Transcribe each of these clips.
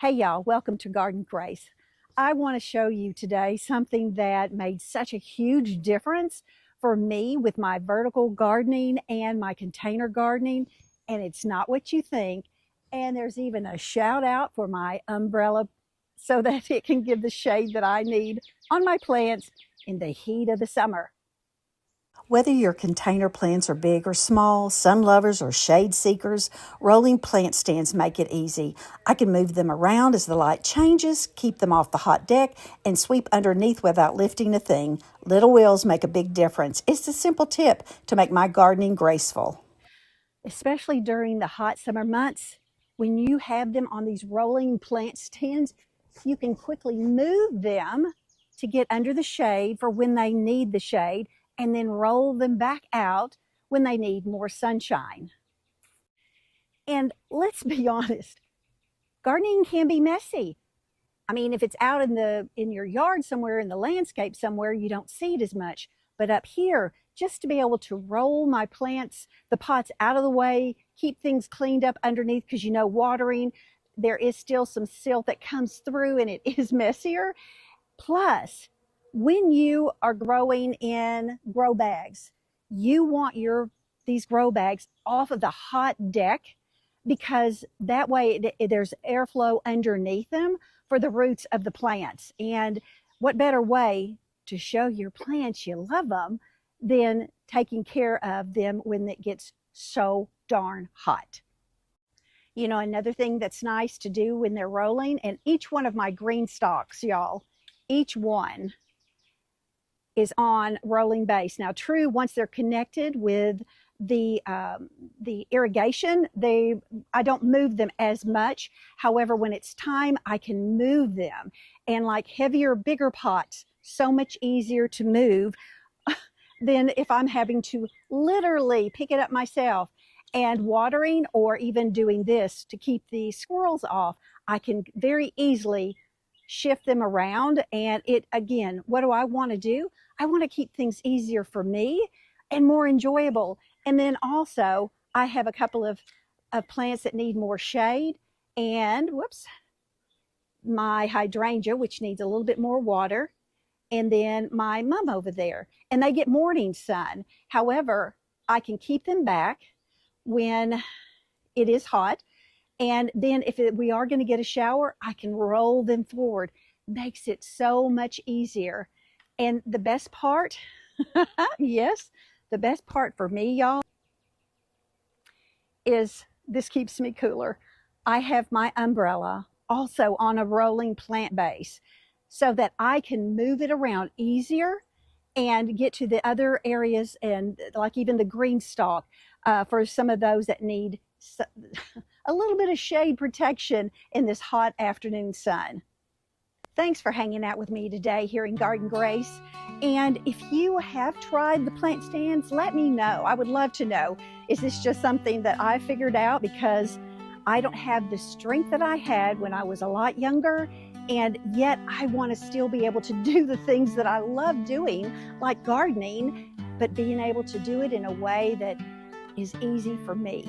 Hey y'all, welcome to Garden Grace. I want to show you today something that made such a huge difference for me with my vertical gardening and my container gardening, and it's not what you think. And there's even a shout out for my umbrella so that it can give the shade that I need on my plants in the heat of the summer. Whether your container plants are big or small, sun lovers or shade seekers, rolling plant stands make it easy. I can move them around as the light changes, keep them off the hot deck, and sweep underneath without lifting a thing. Little wheels make a big difference. It's a simple tip to make my gardening graceful. Especially during the hot summer months, when you have them on these rolling plant stands, you can quickly move them to get under the shade for when they need the shade, and then roll them back out when they need more sunshine. And let's be honest, gardening can be messy. I mean, if it's out in your yard somewhere, in the landscape somewhere, you don't see it as much. But up here, just to be able to roll my plants, the pots out of the way, keep things cleaned up underneath, because watering, there is still some silt that comes through and it is messier. Plus, when you are growing in grow bags, you want these grow bags off of the hot deck, because that way there's airflow underneath them for the roots of the plants. And what better way to show your plants you love them than taking care of them when it gets so darn hot. Another thing that's nice to do when they're rolling, and each one of my green stalks, y'all, each one is on rolling base. Now, true, once they're connected with the irrigation, I don't move them as much. However, when it's time, I can move them. And like heavier, bigger pots, so much easier to move than if I'm having to literally pick it up myself and watering, or even doing this to keep the squirrels off. I can very easily shift them around. And again, what do I want to do? I want to keep things easier for me and more enjoyable. And then also, I have a couple of plants that need more shade, and my hydrangea, which needs a little bit more water, and then my mum over there, and they get morning sun. However, I can keep them back when it is hot, and then if we are going to get a shower, I can roll them forward. Makes it so much easier. And the best part, yes, the best part for me, y'all, is this keeps me cooler. I have my umbrella also on a rolling plant base so that I can move it around easier and get to the other areas, and like even the green stalk, for some of those that need a little bit of shade protection in this hot afternoon sun. Thanks for hanging out with me today here in Garden Grace. And if you have tried the plant stands, let me know. I would love to know. Is this just something that I figured out because I don't have the strength that I had when I was a lot younger, and yet I want to still be able to do the things that I love doing, like gardening, but being able to do it in a way that is easy for me.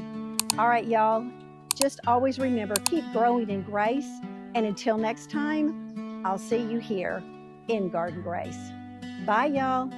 All right, y'all, just always remember, keep growing in grace. And until next time, I'll see you here in Garden Grace. Bye, y'all.